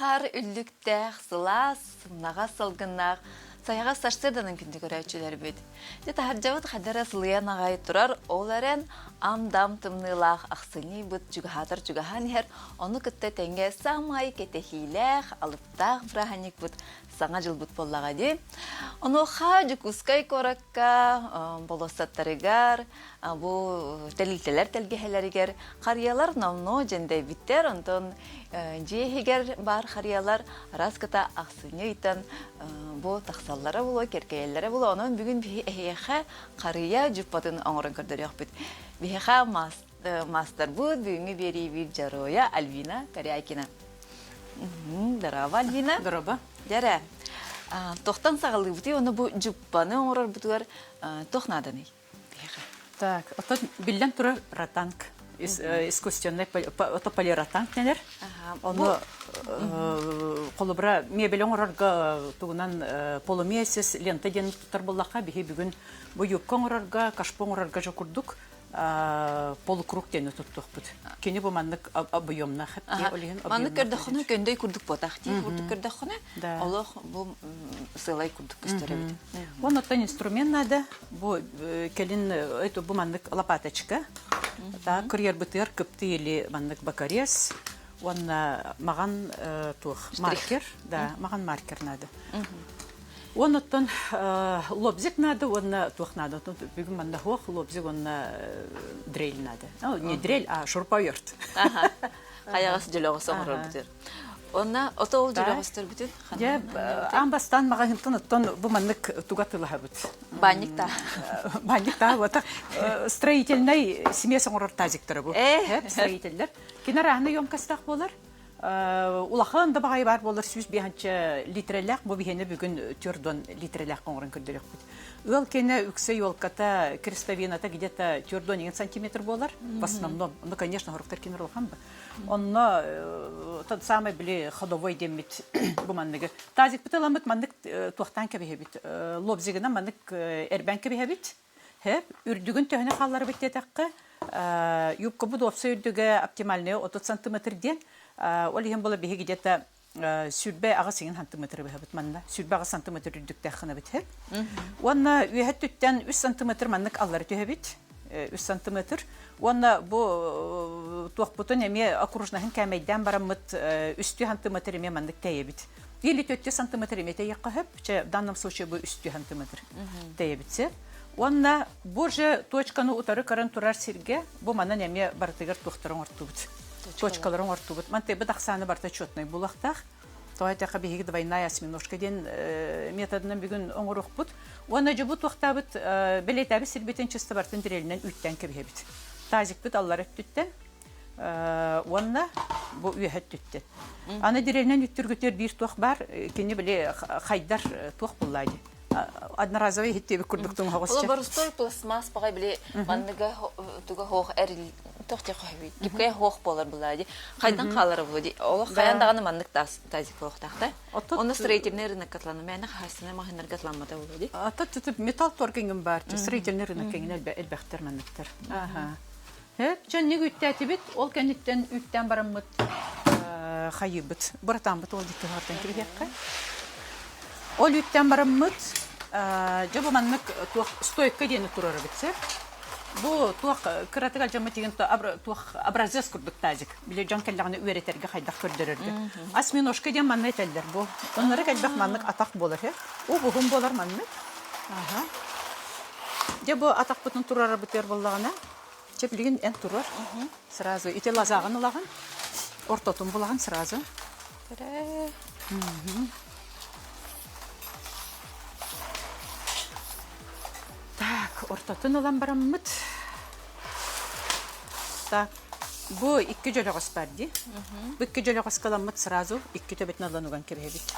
Улахар үллүктәх, сылас, наға салгыннақ, саяға сашседаның күнді көрәчілер бөд. Дет харжавыд қадара сылыян ағай тұрар, оларын амдам тымнылақ, ақсыни бұд жүгахатар жүгахан ер, оны күтті тәңге самай кетехиләқ, алыптақ браханик бұд саңа жыл бұд боллаға де. Оны ха жүкускай коракка, болосаттарыгар, бұл тәлілтелер тәлгехелерігер, қариялар намно жәндай биттер, онтон жейхегер бар қариялар раската ақсыны үйтін бұл тақсаллары болу, керкейлері болу, оның бүгін бейхе қария жүппатын оңырын көрдері өқ бүд. Бейхе мастер бұд, бүгінгі бері бір жароя Альвина Кариакина. Дараба, Альвина. Дараба. Дәрі. Тоқтан сағылы бұды, оны бұл жүппаны оңырыр бұдығар тоқнадыны. Так, отот билен турар ратанг. Искусственный полиратанг нелер. Оны қолыбыра мебелен орарға туғынан полумесес лента ден тұтар боллақа бейі бүгін бұл юбкон орарға, кашпон орарға жокурдук полукруг дені тұттық бұд. Кені бұл маннық объемна хәтте олеген объемна. Маннық көрдіқыны көндей күрдік ботақты, күрдік көрдіқыны, олық бұл сылай күрдік көстері беді. Он оттан инструмент нады, бұл келін, бұл маннық лопаточка, кірер бұтыр күпті елі маннық бакарес, оны маған маркер, маған маркер нады. Он оттан лобзик нады, оны туық нады. Бүгін манда хоқ лобзик, оны дрель нады. Не дрель, а шурпайырт. Қаяғасы жүліғысы оңырыр бұтыр. Онна ота ол жүліғыстыр бұтыр? Амбастан маған хынтын оттан бұл мандық туғатылыға бұт. Банникта? Банникта, вот строительный семьясын орыр тазиктірі бұл. Строительдер. Кенарағыны емкастақ болар. Улахан да бағай бар болар сүз бейханча литрелләк, бұл бейхені бүгін түрдон литрелләк қоңырын көрдірек бұд. Ол кені үксі елката, крестовината где-то түрдон 1 сантиметр болар, в основном. Оны, конечно, ғырықтар кенер олған ба. Оны тот самый біле ходовой демет бұманныгы. Тазик бұтыламыд мандық туақтан кәбе бит. Лобзигіна мандық әрбән кәбе бит. Үрдігін төхіне қаллары бітте таққы. Юбка бұд опсы үрдігі оптимальны 30 сантиметр ден. Ол еген бола беге где-то сүрбе аға 8 сантиметр бе бит манна. Сүрбе аға сантиметр үрдікті ақына бит. Онна үйәт түттен 3 сантиметр мандық аллары түйе бит. 3 сантиметр. Онна бұл туақ бұтын әме окружнағын кәмейден барамыд 3 сантиметр әме мандық тәйе бит. 54 сантиметр әме тәйе қағып, в данном случае бұл 3 сантиметр тәйе бітсе. Онна бұл же точканы ұтары қарын тұрар серге, бұл манан әме бартығыр туқтырын орту бит. Точкаларын орту бит. Ман тәйбі дақсаны барта чөтнай бұлақтақ. Тоғайтақа бейгі двойная осьминожка ден методынан бүгін оңыруқ бұд. Оны жы бұд уақта бұд білетәбі сірбетін чысты бартын дірелінен үттен кәбе бұд. Тазик бұд аллар өттіттен. Оны бұл үйәт түттен. Аны дірелінен үттіргітер бір туақ бар. Кені біле қайдар туақ бұллайды. Одноразовый хиттебі күрдіктің ғағысча. Ол барыстой пластмас бағай біле маңныға тұға хоқ әріл тоқты қойбей. Кепкая хоқ болар бұлайды. Қайдан қалары бұлайды. Олы қаяндағаны маңнық тазик оқтақты. Оны строительный рынок қатланы. Мәні қайсына мағынар қатланмада бұлайды. Ата түтіп металл торгенген бар. Строительный рынок кеңін әлбәқтер маңнықтар. Жән неге үтті әтебет, ол кәнеттен үттен барамыд қайы бұд. Бұратан бұд ол декке ғартан кебедеққа. Ол үттен барамыд, жабы маңнық стойкка дені тұрары бітсе. Бұл туақ кіратыға жамы деген туақ образец күрдік тазик. Біле жан кәлдіғаны өретерге қайдақ көрдірірді. Осьминожка ден маңны әтәлдер бұл. Онлары кәлбәқ маңнық атақ болар. О бұғын болар маңнық. Жабы атақ бұтын тұрары бітер болағына. Жаб білген ән тұрар. Сразу. Ите лазағын олағын. Ортотын болағын сразу. Так, ортатын olan baramıd. Так, bu 2 jölöğüs bardi. Bu 2 jölöğüs kalamıd сразу 2 töbetini alanıgan kebebit.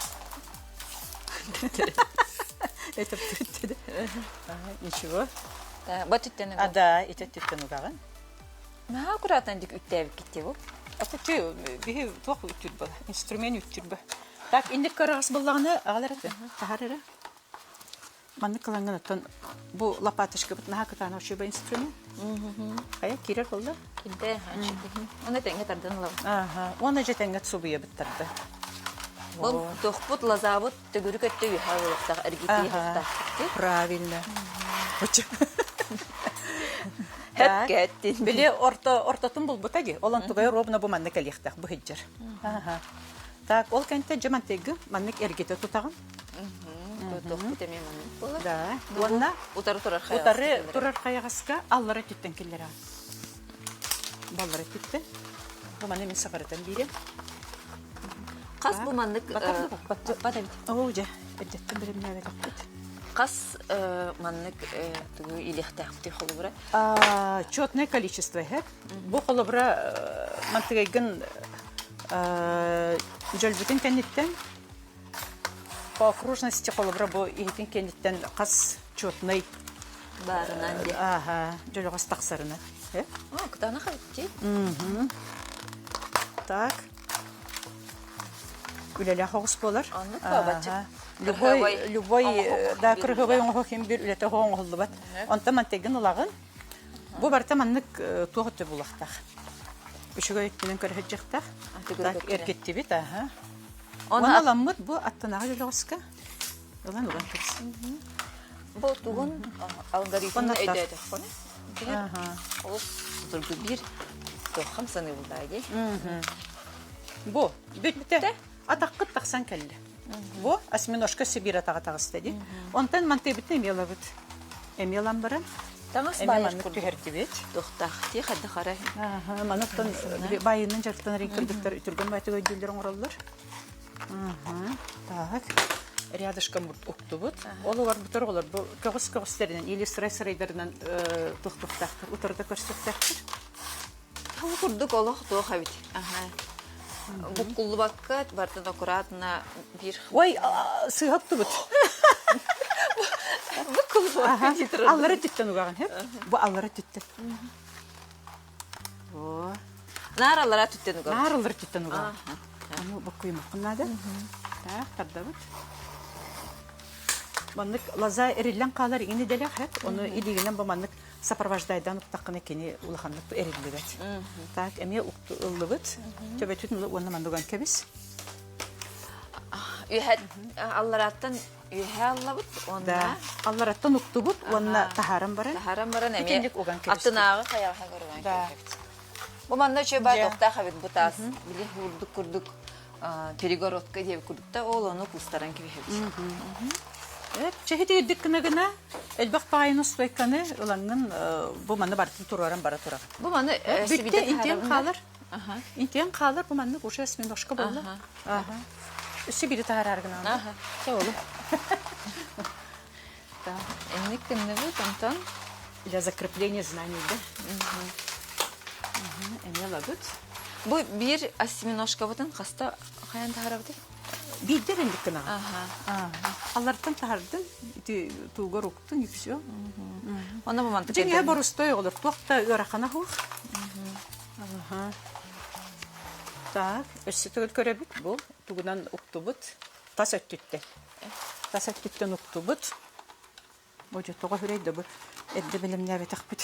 Это dedi. Ничего. Ба түттені бұл? Да, это түттен ұғағын. Мәға күратын дек үттәбі кетте бұл? Ата че, бейі туақ үттір бұл, инструмент үттір бұл. Так, индік қарағыз болағыны ағалар әті, тағарыры. Манны кылаңын оттан бұл лопатышқа бұт наға кытаны өші бұл инструмент. Қая, керер болды? Кенде, оны тәңге тардан ұлау. Оны же тәңге цубыя бұттарды. Бұл тоқпут лазабут төгүрүк өттө үйхалықтақ әргеті ехтақ. Правильно. Хәп кәттін. Біле ортотун бұл бұтаги. Олон тугай ровно bu маннык әліқтақ bu хиджар. Так, ол кәнті жамантегі маннык әргеті тұтағын. Тоқпут әме маннык болар. Да. Онна Утары турар қаяғыз. утары турар қаяғасқа аллары түттен келдер. Баллары түтті. Bu manны мен сағарытан бейрем. Қас бұл маннык... Бата бит. Оу, жа. Әдеттен бірім нәве лақпет. Қас маннык түгі илектәқ бұты қолы бұра? Четное количество. Бұл қолы бұра мантығайгын жөлбітін кәнеттен по окружности қолы бұра бұл егетін кәнеттен қас четный Барынан де. Жөлі қас тақсарына. Күтана қабытте? Так. Үлелі қоғыс болар. Анны қабатчы. Любой да кыргыбай оңго кем бир үлете оңголду бат. Онта мантеген улагын. Бу барта маннык тугыты булактак. Үшөгө иттинен көрөжөктак. Так эркетти бит, Она ламмыт бу аттанага жолоска. Улан улан кырс. Бу тугун алгоритмин эдеде. Ол тургу бир тоқам саны булдайги. Бу бүтте атаккыт таксан келди. Бу осьминожка Сибирь атагатагыс деди. Онтан манты битне мелабыт. Эмелам баран. Таңыз байыр күрдү. Тоқтақ те хадды қарай. Манаттан байынын жартан реңкірдіктер үтірген байты көйділдер оңыралылар. Так. Рядышкам ұқтыбыт. Олы бар бұтыр олар. Көгіс-көгістерінен, или сырай-сырайдарынан тұқтықтақтыр. Ұтырды көрсеттектір. Тағы күрдік олық тоқ әбіт. Бұққылы баққат, бартын аккуратна бір... Ой, сыйғақты бұт. Бұққылы баққат жетірі. Аллары түттен ұғаған, Бұ аллары түттен. Наралара түттен ұғаған. Наралары түттен ұғаған. Бұ құймақын нады. Тарда бұт. Маннык лаза эриллен қалар ені дәлек, Оны илигінен бұ маннык сопровождайдан ұқтаққын екені ұлықанлық әрілдігет. Так, әме ұлы бұт. Төбе түтін оны мандуған кәбіз. Аллараттан үйе алла бұт, онна... Аллараттан ұқты бұт, онна тахарам баран. Тахарам баран әме Бүтіндік оған кәбіз. аттынағы қаяға көрген кәбіз. Бұл манда үші бай тоқтақ әбет бұтас. Біле күрдік перегородка деп күрдікті, ол оны құлыстаран кебе. Чехеті едік кінігіна, әлбақ бағайын ұстойқаны ұлаңын бұл маны барды тұраран бара тұрaq. Бұл маны Бүтте интен қалыр. Интен қалыр, бұл маны ұшы әсмен башқа болды. Үсі бірі тағар арғын алды. Олы. Әнік кінні бұл, тамтан? Для закрепления знаний, да? Әмела бұд. Бұл бір осьминожка бұтын қаста қаян тағар бұды? Биддер әндік кіна. Аллардан тағардың, туғар ұқтың, и все. Оны бұл манты Және бар ұстой олар, тоқта өрақана хуқ. Так, өсі түгіл көрі бұд, бұл туғынан ұқты бұд. Тас өттітті. Тас өттіттен ұқты бұд. Өже тоға хүрейді бұл. Әдді білімне әбетақ бұд.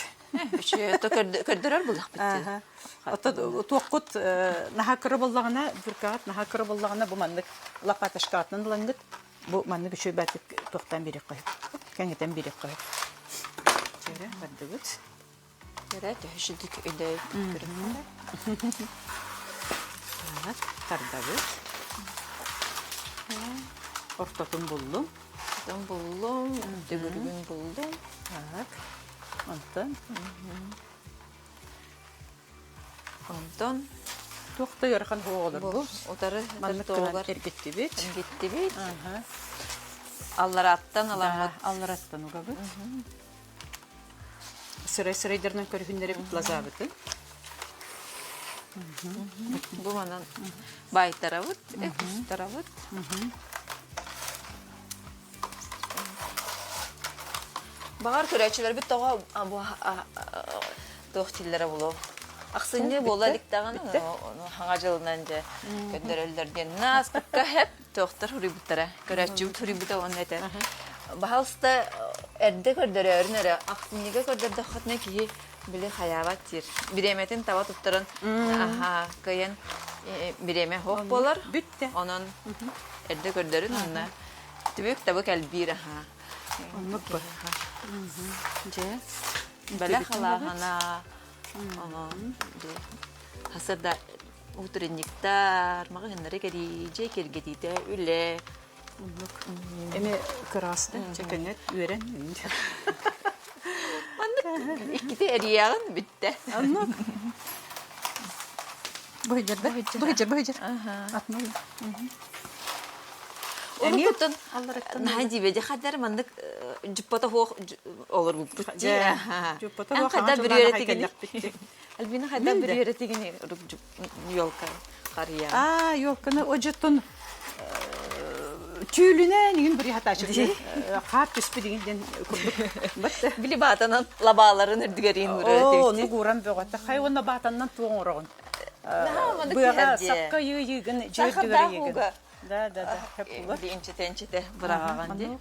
Көрдірер бұлақ бітті. Тоққыт наға кірі болағына, бүркағат наға кірі болағына бұл маңдық лапаташқатының лаңғыт. Бұл маңды бүші бәтік тоқтан берек қойып. Кәңетен берек қойып. Жәрі, бәді бұд. Жәрі, түйшілдік өйдей көрінді. Тарда бұд. Ортатын болдым. Ортатын болдым, дүгіргін болдым. Онтан. Онтан. Тоқта ярхан хоғалар бұл. Отары тоғар әргетті бет. Әргетті бет. Аллараттан аламат. Аллараттан ұға бұд. Сырай-сырайдарынан көргіндері бұт лаза бұты. Бұл манан байтара бұт, әкістара бұт. Бағар көрәчілер біт тоға тоқтиллері болу. Ақсынне бола ликтаған, хаңа жылынан же көндірілдерден наз, күкка хәп тоқтар хүрі бұттара. Көрәчі бұт хүрі бұта оны әтер. Бағалыста әрді көрдірі өрінері, ақсыннеге көрдірді құтына кейі білі қаябат тер. Біреметін таба тұптырын, көйен Биреме хоқ болар. Бүтте. Онон эрде көрдөрүн онна. Түбүк табык әлбир аха. Оннук бу. Же. Бәлә халағана. Онон. Хасырда утренниктар, мағынлары кәри, же кергедейді, үлі. Эме красты, чекенет, үйрен. Иккіте әрияғын бітті. Оннук. Бұйжыр. Атмай. Оны күттін, нәдебеде қадар мандық жүппата хоқ олар бұл бұтте. Ән қада бір өретігені. Әлбіні қада бір өретігені елка қария. Елканы оджеттон түйілінен егін бір хаташығы. Қап түспі дегенден күрдік. Білі батанан лабаларын үрдігерейін өретігін. Оны ғурам бөғатты. Қай оны батаннан туғын ұрағын. Бұяға саққа егін жердігері егін. Да. Hep olur. Ençete bırağağın diye.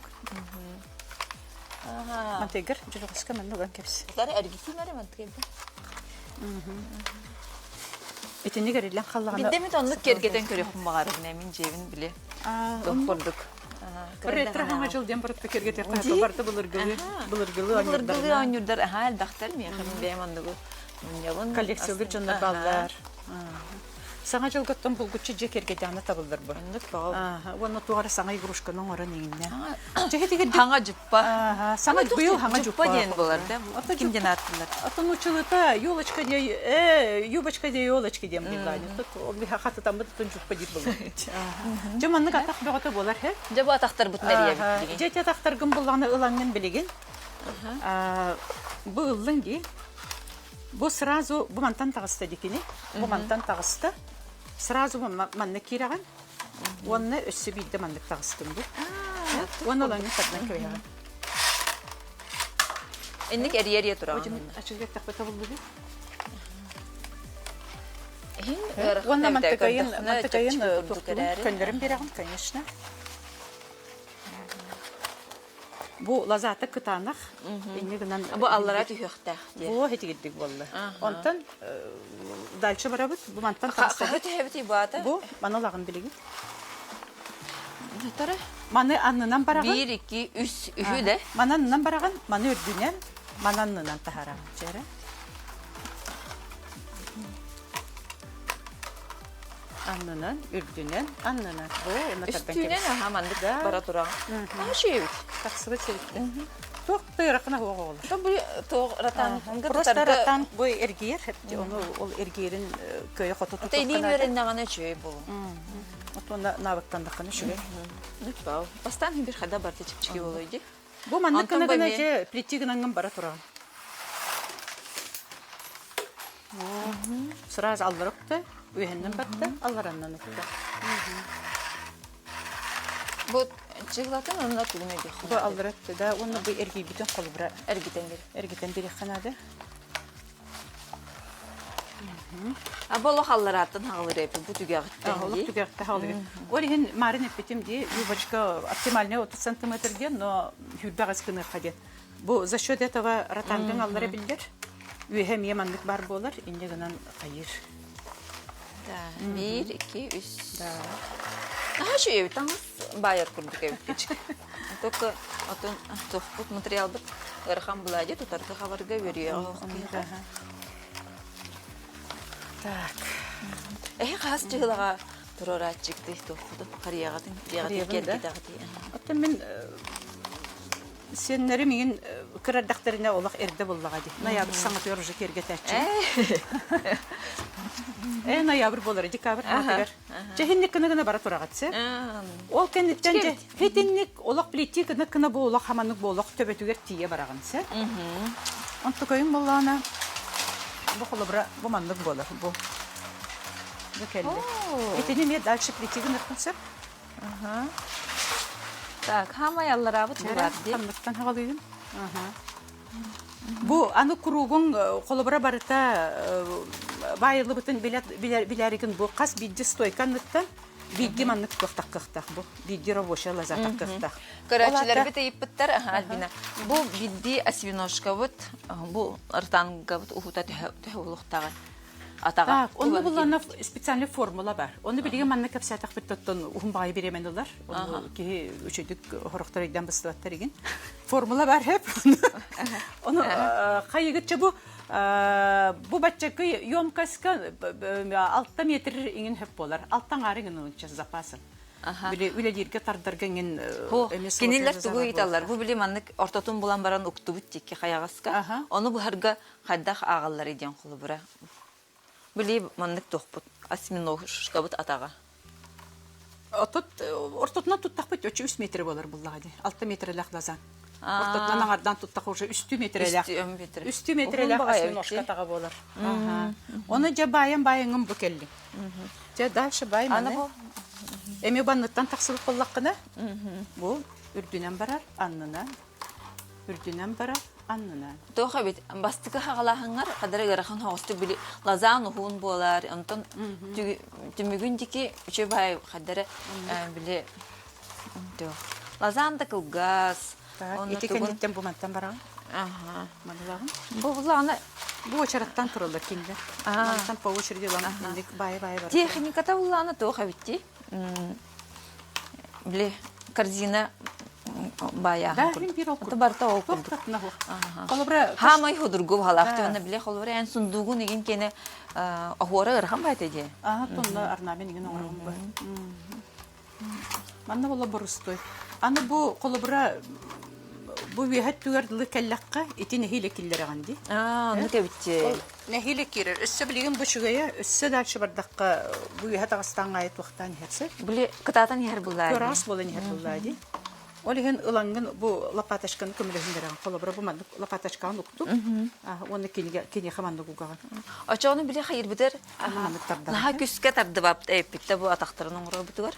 Mantıgır, cülüğüske ben de kepsi. Bunları ergisi nere mantıgırdı? Etini gerilen kallağına... Bir de mi tonluk kergeten körüğüm bağırın emin cevin bile. Dokurduk. Bir etrafına jıldiyen barıp kergeten kayıpı vardı bulurgılı. Bulurgılı oynurlar. Aha el daktar mı yakın beğenmandı bu. Kolleksiyonlar canlar bağlar. Саңа жылгыттан бұл күтші жекергедяны табылдыр бұл. Оны туғары саңа игрушканың орын еңіне. Хаңа жұппа. Саңа бұйыл хаңа жұппа. Ден болар, да? Кімден аттылар? Атын учылыта елочка де, юбочка де елочка дем дейді. Ол бір хақаты тамбы тұтын жұппа дейд бұл. Жаманны қатақ бұғаты болар, хе? Жабы атақтар бұтын әрия білген. Жеті атақтар күн болғаны ылаңын білеген. Бұл ылың дей. Бұл сразу бұмантан тағысты декені. Бұмантан тағысты. Сразу манны кираған. Оны өссі бейді маннық тағыстым бұл. Оны олаңын сатынан көйаған. Әнік әрия тұраған. Açılgak taqbata buldu bu. Оны мантыкайын көндерін бераған, конечно. Bu lazatı kıtanıq. Bu allara tüyüqtə. Bu heti gittik vallahi. Ondan dalça barabıt bu mantan taqsı. Heti bu Bu manolağın biligi. Nətara? Manı annından barağın. 1 2 3 ühü də. Mananından barağın, manı ördünen, mananından tahara. Çere. Annından, ürdünen, annından. Üstüne ne hamandık bara durağın. Aha şey Taqsığı çelikti. Toq tıraqına oğul olur. Bu toq ratan. Prosta ratan bu ergiyer. Onu ol ergiyerin köye qotu tutuqına. Teyliğin öğrendiğine şey bu. Onda navıqtan daqını şüre. Nütbağ. Bastan bir xada barda çipçiki olaydı. Bu manlık kınagına je plittiginin bara turağın. Sıraz aldırıqtı. Üyenden battı, allarandan öptü. Bu çıglatın onunla tulum ediyor. Bu aldırıqtı da, onu bu ergiyi bütün kolu bura. Ergiten biri xanadı. Bolu hallar attın hağılır epi, bu tügağıttı. Olu tügağıttı hağılır. Orihin marin epitim diye, yuvaçka optimalne 30 santimetr diye, no hürbağız kını xadet. Bu za счет этого ratangın allara bildir. Üyehem yemanlık bar bolar, indi gınan hayır. 1 2 3. Aha şu evi tanız bayar kurduk evi küçük. Только отон тофут материал бит. Эрхан булади тутарга хабарга veriyor. Так. Хас жыгылага турара чыкты тофуду кариягатын ягаты келгидагы. Ата мен сеннери менин кырардактарына олак эрде боллага ди. Ноябрь саңа уже керге тачы. Ноябрь болар, декабрь, хатыгар. Жехинник кынагына бара турагатсы. Ол кенеттен же хетинник олак плити кына бу олак хаманнык бу олак төбөтүгер тие барагансы. Онту көйүн боллана. Бу холобра бу маннык болар бу. Бу келди. Этини ме дальше плитигин ыркынсы. Так, хама яллара бу турар ди. Хамныктан хагалыйын. Bu anı kuruğun kolobra barıta bayılı bütün bilerigin bu kas bildi stoykanlıktan bilgi manlık toxtaq bu bilgi roboşa lazataq qıhtaq. Karaçiler bit eyip bitler albina. Bu bildi asvinoshka bu artanga bu uhuta tehuluqtağı. атаға. Так, onu bulana spesial formula var. Onu bilgen manna kapsatak bittotton uhum bayi biremendiler. Onu ki üçüdük horoktarıydan bastıvatlar igen. Formula var hep. Onu kayıgıtça bu batçakı yomkaska 6 metre ingen hep bolar. Alttan arıgın onun için zapasın. Öyle yerge tardargan en Кинилер тугу италлар. Бу билем аннык ортотун булан баран уктубут тикке хаягыска. Оны бу харга хаддах агаллар иден кулу бура. Биле маннык тохпут. Осьминожка бут атага. Ортотунан туттак бит 3 метр болар буллагы. 6 метрлек лазан. Ортотунан аңардан туттак уже 3 метрлек. 3 метрлек осьминожка тага болар. Оны жабайын байыңым бу келди. Же дальше бай маны. Эми банныттан таксылык боллаккына. Бу үрдүнөн барар, аннына. Үрдүнөн барар, аннына. Тоха бит бастыкы хагалахыңар кадары гарахан хогосту били лазан ухун болар. Онтон түмүгүндики үчө бай кадары биле лазан да кылгас. Итекендиктен бу мантан барам. Манылагын. Бу ланы бу очараттан турулар кинде. Мантан по очереди ланы бай бар. Техниката уланы тоха битти. Биле корзина бая. Да, бир окур. Это барта окур. Колобра. Хамай худургу халакты оны биле колобра эн сундугу неген кене ахора ырхан байтеде. Тонна арнамен неген оңоргон бар. Манна бола борустой. Аны бу колобра бу вихат түгәрдиле келлакка итин хиле киллер аганди. Нуке битте. Нехиле кирер. Өссө билеген бу шугая, өссө дальше бардакка бу вихат агыстан айт вактан херсе. Биле кытатан яр булай. Көрас болан яр булай. Олеген ылангын бу лапаташканы көмөлөсүндөрөн колобра бу мандык лапаташканы уктуп. Оны кине хаманды гугаган. Ачаны биле хайыр битер. Наха күскә тарды бап эпитте бу атактырының уры битер.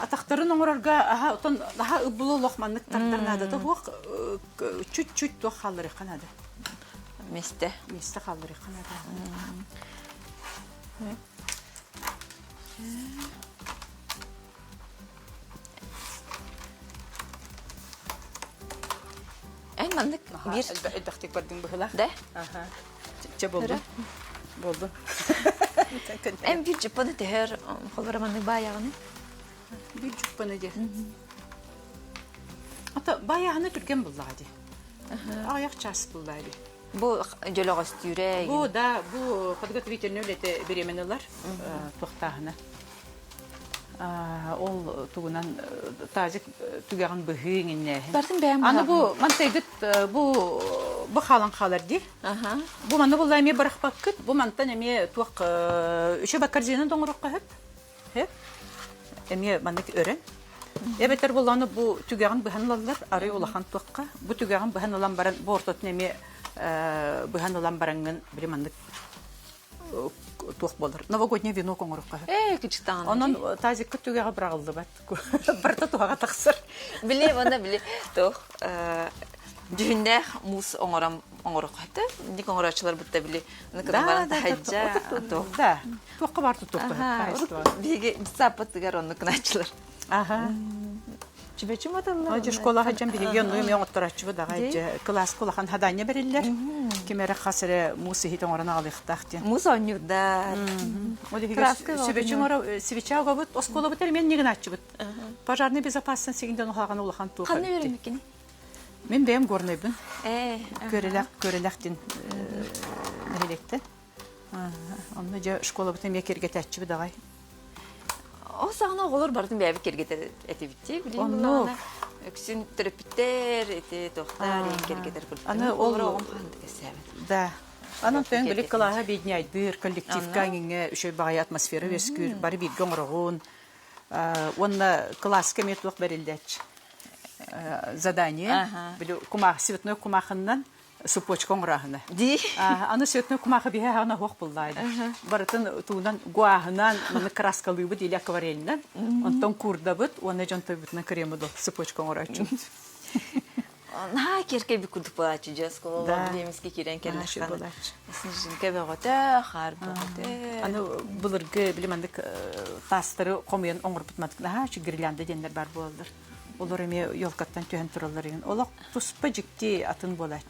Атактарын оңорорга отон daha ыбылы лохманнык тардарнады да бу чуть-чуть то халыры канады. Месте халыры канады. Эн мандык бир элбактык бардың быгыла. Да? Че болду? Болду. Эн бир жапаны тер колбара мандык баягыны. Bir cübbana de. Ata bayağını Türk'en bulladı. Ayak çarşı bulladı. Bu jölögös türe. Bu da bu подготовительный өлете беременелер тоқтағына. Ол тугунан тазик түгәгән быһыйнне. Бартын бәм. Аны бу мантайгыт бу халан халар ди. Бу маны булла эме барак бакыт, бу мантан эме туак үчө бакарзинен доңорокка хеп. Эме мандык өрен. Эбетер булланы бу түгәгән быһанлалар, ары улахан туакка. Бу түгәгән быһанлалан баран бу ортот неме быһанлалан баранган бир мандык туак болар. Новогодний вино коңорокка. Кичтан. Онан тазик түгәгә брагылды бат. Барта туага таксыр. Биле вона биле тох дүйнә мус оңорок хәтта. Ник оңорачылар бутта биле. Никәдә барда хаҗа тох. Да. Туакка барту тохта. Биге сапат гаронны кначылар. Чебечим аталар. Аҗы школа хаҗам биге ну мен оттарачы бу дага класс кулахан хадания берилләр. Кимәре хасыре мусы хит оңорына алыктахты. Мус онюрда. Чебечим ора свечага бут оскола бутер мен нигеначы бут. Пожарный безопасность сигинден ухаган улахан туха. Ханны беремекени. Мен бем горнайбын. Көреләктен нәһилекте. Онны жа школа бутем якерге тәччи бидагай. О сагына оголор бардым бәбі кергетер этебитти. Онны өксүн терапиттер эте тохтар кергетер кул. Аны ол да. Анын тен билек калаха бидняй бир коллектив каңиңе үшөй багай атмосфера вескүр бары бир гоңрогун. Онна класска метлык берилдәч. Задание. Биле кумах цветной кумахыннан супочка оңрахына. Ди. Аны цветной кумаха бихе аны хох буллайды. Барытын туунан гуахынан маны краскалый бит или акварельнан. Онтон курда бит, оны жонтой битна крема до супочка оңрачу. Керке бик курдук болачу жаско. Билемиске кирен келешкан. Синжинке беготе, харботе. Аны булыргы билемандык тастыры комуян оңрып битмадык. Чигирлянда дендер бар болдыр. Олар эме ёлкаттан төһен туралар ген. Олак туспа жикти атын болач.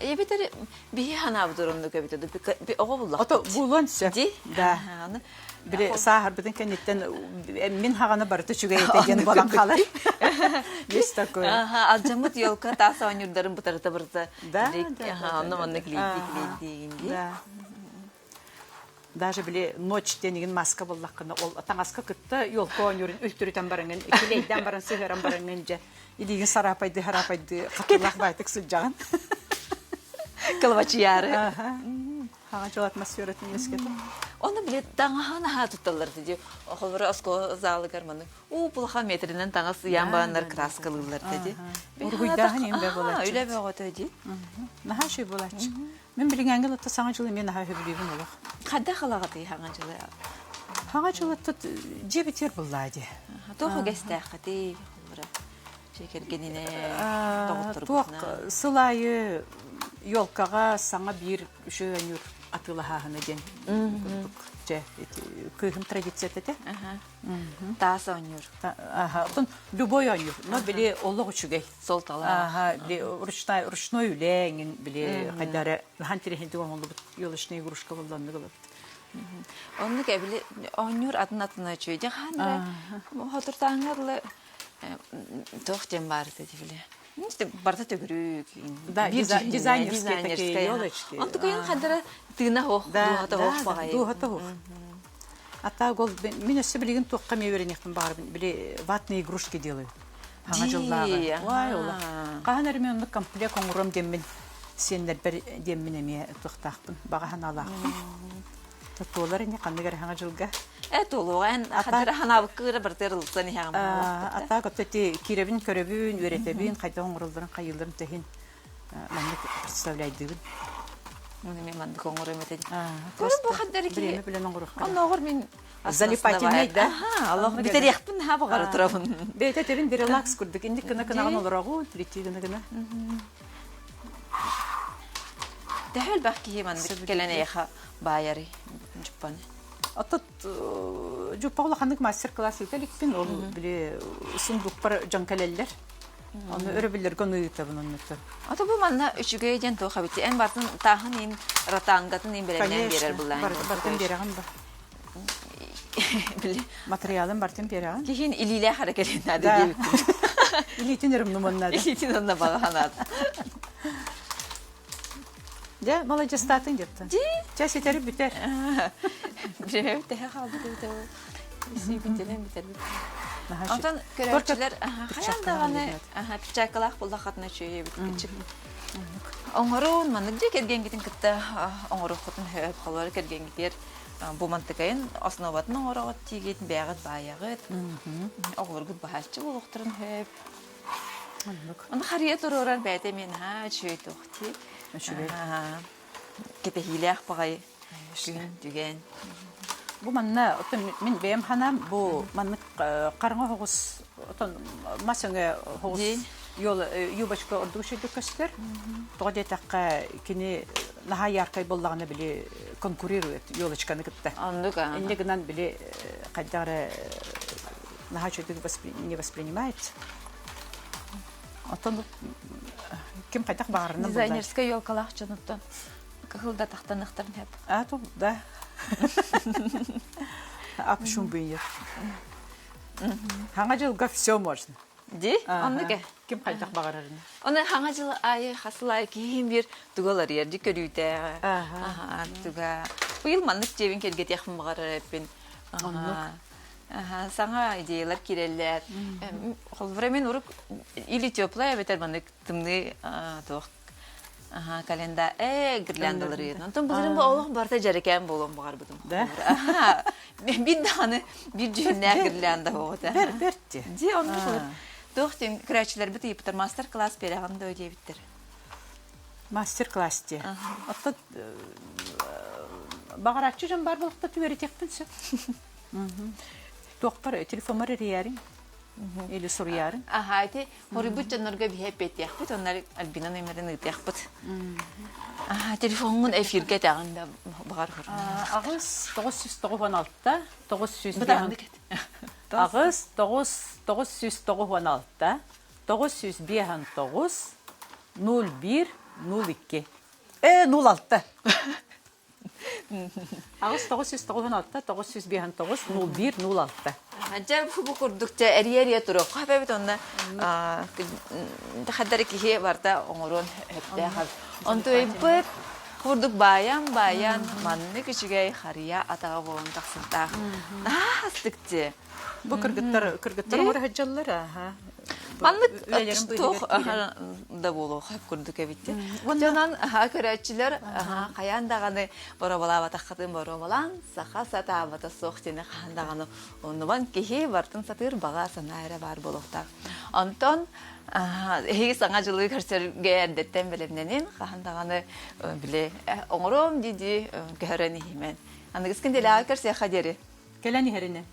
Битер бии хана будурунду көбүтө би ого буллак. Ото булон сө. Да. Биле сахар биден кенеттен мин хаганы барды чүгө этеген болан калай. Есть такое. Алжамыт ёлка таса онюрдарын бутарыта бырта. Да. Онны клейди. Да. Даже биле ночь тенеген маска боллаккына ол таңаска кытта ёлка онюрын үлтүрүтен барыңын, килейден барың сыгыран барыңын же. Идиген сарапайды, харапайды, катылак байтык сылжаган. Кылвачы яры. Хага жол атмосфера тенескет. Оны биле таңаһана ха тутталар ди. Холбара аско залы гарманы. Булха метринен таңас ямбандар краскалылар ди. Ургуйдаһын эмбе болачы. Үйле бөгөтө ди. Наха шүй болачы. Мен билгәнгә латта саңа җылы мен наха хөбилебен олак. Кадда халагаты хаган җылы. Хага җылы тот җебитер буллады. Тохо гестәхати холбара. Чекергенине Тоқ сылайы ёлкага саңа бир шөөнүр атылаһаһына ден. Же кыйым традиция тете. Таса онюр. Тон любой онюр. Но биле олог үчүгей. Солтала. Биле ручной үлеңин биле кайдары хантире хинди онлу ёлышны игрушка булданды булат. Онны кебиле онюр атына чөйдө ханра. Хотуртаңырлы тохтем бар деди биле. İşte barda tögürük. Да, дизайнерские такие ёлочки. Он такой хадара тына хох, дуата хох багай. Дуата хох. Ата гол мен өсө билген токка меберенектен бар биле ватные игрушки делаю. Хага жылдагы. Вай ола. Каханар мен комплект оңром деммен. Сендер бер деммен эме токтакпын. Багахан алакпын. Татолар эне кандыгар хага жылга. Толуган хадара ханабы кыра бертерлсен хагам. Ата готти киребин көрөбүн, өретебин, кайта оңролдорун кайылдырын техин. Мен представляйдым. Муну мен манд коңром этен. Бу хадара ки. Биреме билен оңрох. Оногор мен залипательный да. Аллах битер яхпын ха багара турабын. Бете тебин релакс курдук. Инди кына олорогу, плити кына. Дәһәл бахки мен келене яха байари. Жупан. Атат жупагла хандык мастер-класс үтеликпин ол биле сундук бар жанкалеллер. Аны өрөбүлөр гонуйтабын оннута. Ата бу манна үчүгөйден то хабити. Эн бартын тахын ин ратангатын ин беренен берер булан. Бартын береган бар. Биле материалын бартын береган. Кихин илиле харакетленади деп. Илитинерим нуманнады. Илитинерна баганат. Да, молодец статын где-то. Ди. Час етері бітер. Біреу тәе қалды дейді. Есі бітелен бітер. Антон көрәтшілер қаяндағаны пичакалақ бұлда қатына чөйе біткітшік. Оңырын маңдық де керген кетін кітті оңыры құтын хөп қалуары керген кетер. Бұл мантықайын основатын оңыры ғыт тегетін бәғыт баяғыт. Оғыр ғыт бағалчы бұл ұқтырын хөп. Оны қария тұрыран бәйті мен чөйті ұқты. Кете хилях багай дүген. Бу манна мен бем ханам бу манны караңга хогус отон масаңа хогус yol юбачка ордуши дүкөстөр. Тоде такка кини наха яркай боллагына биле конкурирует ёлочканы кытта. Андыга. Индигнан биле кайдары наха чөтүк не воспринимает. Отон ким кайтак багарына булды. Дизайнерская ёлкалах чынуттан. Кахылда тахтаныктарын хеп. Ату да. Апшум бийер. Ханга жылга всё можно. Ди? Андыга. Ким кайтак багарына. Оны ханга жыл ай хасылай кийин бир дугалар ерди көрүйтө. Туга. Быйыл маннык жебин келгет яхмын багарып эппин. Саңа идеялар киреллер. Времен урук или теплая бетер маннык тымны тох. Календа гирляндалары. Антон бузырым Аллах барта жарекен болом багар бутум. Да. Бир даны бир жөннө гирлянда болот. Берти. Ди оны. Тохтин крачылар бит мастер-класс берегенде өйдебиттер. Мастер-классте. Атта багарачы жан бар болукта түбөрөтекпинсө. Тоқпар телефон бар ярин. Или сурьярин. Эти хорибут норга бихепет яхпут, оннар альбина номерин ытяхпут. Телефонун эфирге тагында багар хор. Агыс 996-та 900 Ағыз 916, 959, 01, 02. 06. Ағыз 916, 959, 01, 06. Анча бу курдукча эриерия туру. Хабебит онна хаддари кихи барта оңорон хепте хаб. Онтой бит курдук баян манны кичигей хария атага болон таксынтак. Астыкче. Бу кыргыттар мөр хаҗаллар, аха. Манны тох да болу хап курдук эбитте. Жанан көрәчиләр каяндаганы борабала батакатын борабалан саха сата бата сохтене кандаганы оннан кихи бартын сатыр бага санайра бар болукта. Антон хеги саңа жылы көрсөргө эрдеттен белемненин кандаганы биле оңором диди көрөни химен. Аны кискенделе көрсө хадери. Келәни һәрине.